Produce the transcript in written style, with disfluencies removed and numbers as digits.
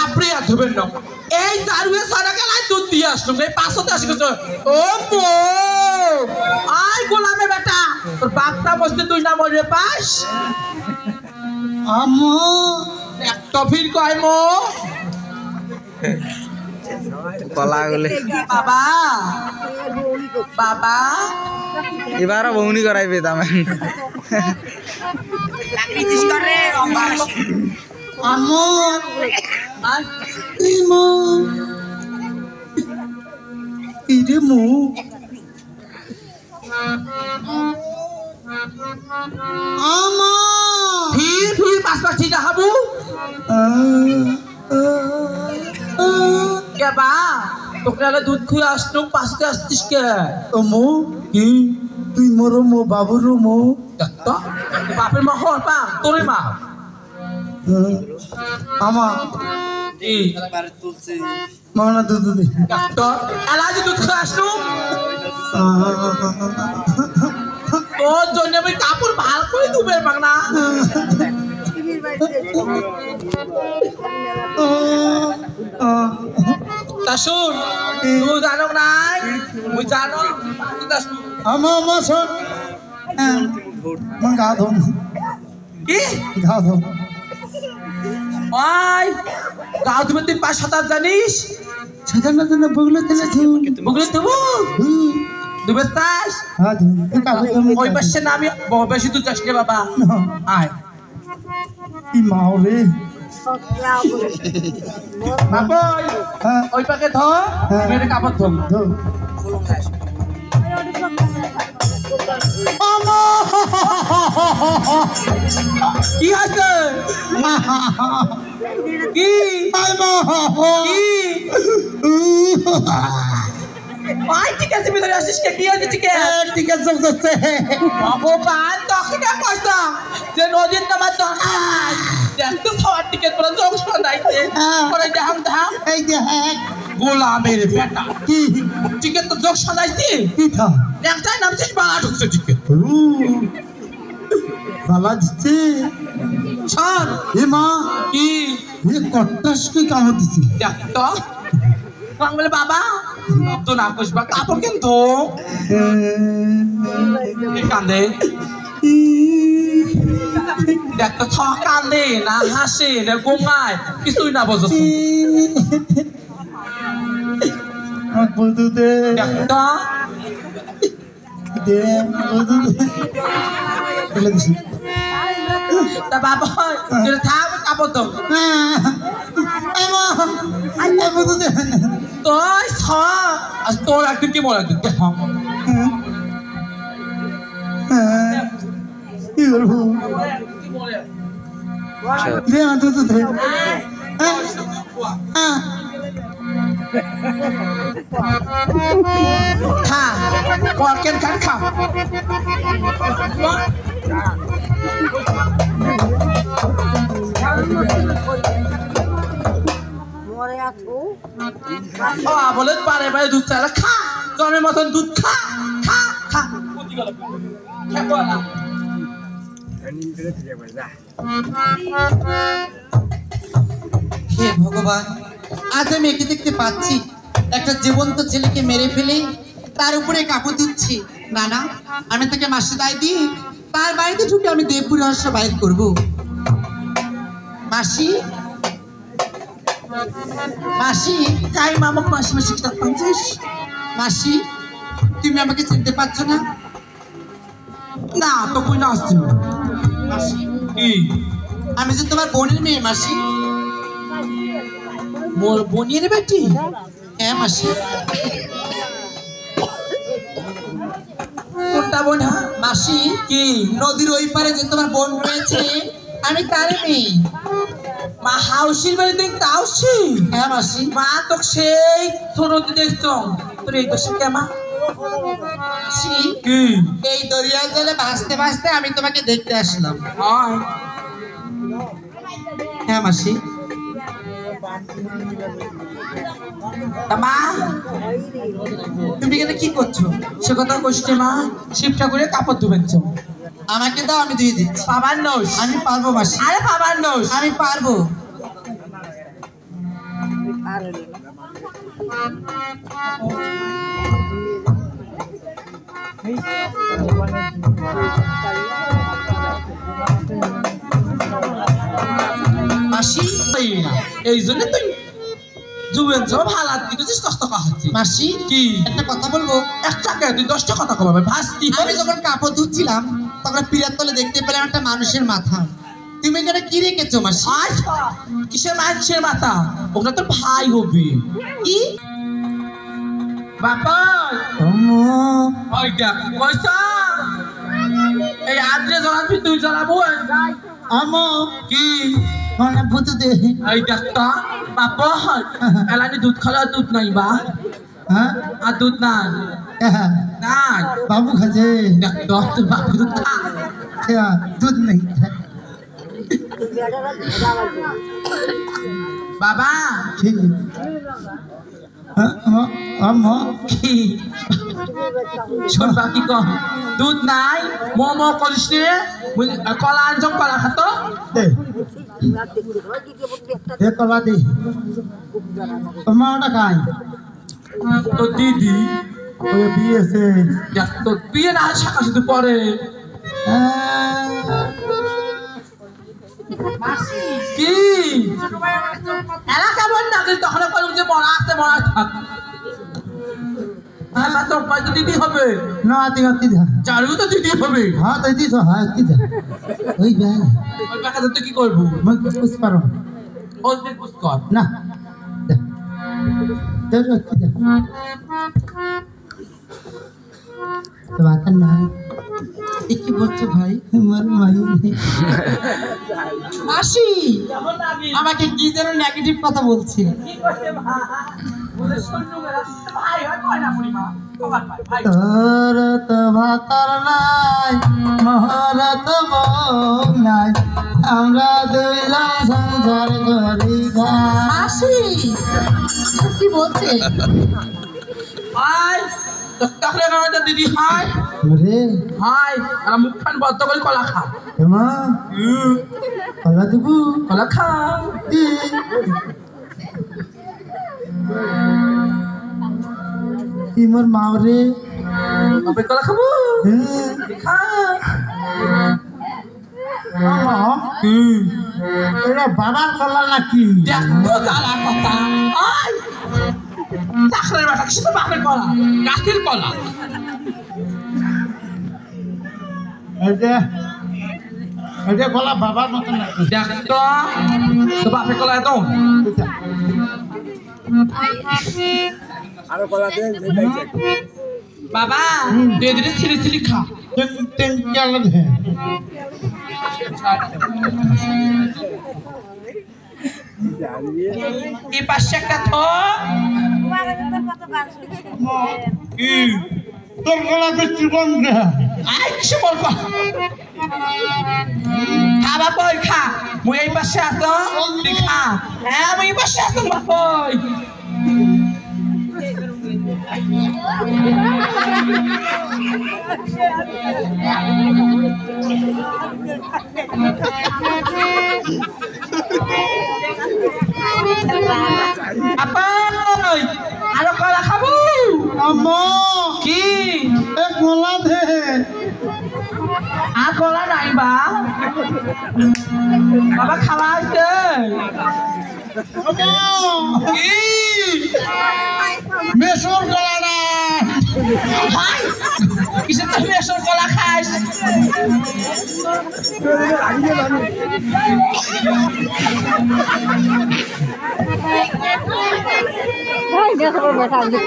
কাপড়ে আর ধুবেন না এই দারুয়ে সারা গেলায় দুধ দিয়ে আসলো এই 500 আসি গেছে ও মো আই গোলামে বেটা তোর বাপটা বসতে তুই না মরে পাস আম্মু একটা ফির কয় মো কলা গলে বাবা বাবা এবার বউনি করাইবে তামেন আম্মু ইমো ইরে মু আমা ফির পাঁচবার ঠিক হাবু কে বা তোকে দুধ খুঁয়ে আসলো পাশে আসছিস কে মো কি তুই মোর মো বাবুর মো তো বাপের মা হর পা তোরে মা আমা ই মানা দুধ দে তো এলাজি দুধ খুঁয়ে আসলো তোর জন্য আমি কাপড় ভালো করে ধুবে বাংলা তা শুন তুই জানো নাই মুই জানো আমা আমা শোন মন গা ধো কি গা ধো ওই গাও তুমি 5-7 জানিস সাধারণ জন্য বগলে তেলে ছিল বগলে দেবো দুবে তাস হ্যাঁ ওই পাশে না আমি বেশি তুই চাস রে বাবা আয় ই মাওরে বাবই হ্যাঁ ওই পাকে ধর মেরে কাপড় ধর ধো আমা কি আছে কি আমা কি ভাই ঠিক আছে ভিতরে আসিস কে কি হয়েছে ঠিক আছে ঠিক আছে দোস্তে ভগবান তোকে না কইতা যে নদীর নামার দরকার দেখ তো সবার টিকেট করে জংশন দাইতে করে ধাম ধাম এই যে হ্যাঁ গোলামের বেটা কি টিকেট তো জংশন দাইতে কি থা একটাই নামছিস বালা ঢুকছে টিকেট বালা দিতে ছাড় এ মা কি এ কট্টাস কি কাম দিছি দেখ তো বলে বাবা তো না কইবা কাপড় কিন্তু কান্দে দেখ তো কান্দে না হাসে না গোঙায় কিছুই না বোঝো বধু দে দেখ তো দে বধু দে বলে দিছি তা বাবা তুই থাক কাপড় দাও আমা আই বধু দে তোই ছ আজ তোর একদিন কি বলে একদিন দেখ কি করবো দে দুধ দে খা কয়েন খান খা বলে পারে পারে দুধ চাইলে খা জনের মতন দুধ খা খা খা হে ভগবান আজ আমি একে দেখতে পাচ্ছি একটা জীবন্ত ছেলেকে মেরে ফেলে তার উপরে কাপড় দিচ্ছি না না আমি তাকে মাসে দায় দিই তার বাড়িতে ঢুকে আমি দেবপুর রহস্য বাইর করবো মাসি মাসি কাই মামক মাসি মাসি কিতাব পাঞ্চিস মাসি তুমি আমাকে চিনতে পারছো না না তো কই না আসছি মাসি কি আমি যে তোমার বোনের মেয়ে মাসি মোর বনিয়ে বেটি হ্যাঁ মাসি কোনটা বোন মাসি কি নদীর ওই পারে যে তোমার বোন রয়েছে আমি তার মেয়ে মা হাউসির বাড়ি দেখ তাওছি হ্যাঁ মাসি মা তো সেই ছোট দেখছো তোর এই দোষে কেমা মাসি কি এই দরিয়ার জলে ভাসতে ভাসতে আমি তোমাকে দেখতে আসলাম হয় হ্যাঁ মাসি মা তুমি এখানে কি করছো সে কথা কইতে মা শিব ঠাকুরের কাপড় ধুবেন আমাকে দাও আমি দিয়ে দিচ্ছি বাবার নস আমি পারবো মাসি আরে বাবার নস আমি পারবো মাসি এই জন্য তুই জুয়েন সব হালাত দিতেছিস 10 টাকা হচ্ছে মাসি কি একটা কথা বলবো? 1 টাকা তুই 10 কথা কমাবে ভাস্তি আমি যখন কাপড় ধুচ্ছিলাম তখন পিরার তলে দেখতে পেলাম একটা মানুষের মাথা। তুমি এখানে কি রেখেছো মাসি? আচ্ছা কিসের মানুষের মাথা? ওটা তোর ভাই হবে। কি বাবা আম্মা ওই দেখ পয়সা এই আদ্রে জ্বালাবি তুই জ্বালাবো আম্মা কি মানে বুঝতে দে এই দেখটা বাবা এলানি দুধ খালা দুধ নাই বা হ্যাঁ আর দুধ নাই নাই বাবু খাচ্ছে দেখতো তুই বাবু দুধ খা দুধ নেই বাবা ঠিক আম্মা কি শোন বাকি কম দুধ নাই মোমো করিস রে কলা আনছম কলা খাতো দে দে কলা দে তোমার ওটা খাই তো দিদি ওই বিয়েছে দেখ তো বিয়ে না শাখা শুধু পরে কি এলাকা বল না কিন্তু তখন বলুন যে মরা আছে মরা থাক হ্যাঁ তোর পয়সা দিদি হবে না আতি আতি যা চারু তো দিদি হবে হ্যাঁ তাই দিস হ্যাঁ আতি যা ওই ভাই ওই টাকাতে তুই কি করবো মই কুছ পারো ওই দিন কুছ কর না তোর আতি যা তো বাত না কি বলছো ভাই? আমার মাই নেই মাসি কেমন লাগে আমাকে কি যেন নেগেটিভ কথা বলছে। কি করছে ভাই বলে শুনলু মেরা ভাই হয় কয় না পরিমা কবার ভাই ভাই তোর তো ভাতার নাই মহরত বউ নাই আমরা দুইজন সংসার করি মাসি কি বলছে? হাই তো তাহলে আমাদের দিদি হাই রে হাই আর মুখখান বদ্ধ করে কলা খা হেমা কলা দেবু কলা খা দি ইমর মাওরে তবে কলা খাবো খা এটা বাবার কলা নাকি দেখ তো জ্বালা কথা আই চাকরের বাটা কিছু তো বাপের কলা গাছের কলা এটা এটা কলা বাবার মতন নাকি দেখ তো তো বাপের কলা এত বাবা তুই এদের ছিলি ছিলি খা টেন চাল দে এই পাশে একটা থো কি তোর কলা বেশি কম রে আই কিছু বলবো খা বাপই খা মুই এই পাশে আসো তুই খা হ্যাঁ আমি এই পাশে আসো বাপই আপই আরো কলা খাবো আম্মা কি এ কলা দে আর কলা নাই বা বাবা খাওয়া আছে কি মেশর কলা না ভাই কিসের তো বেসর কলা খাস Ay, ya se va a dejar de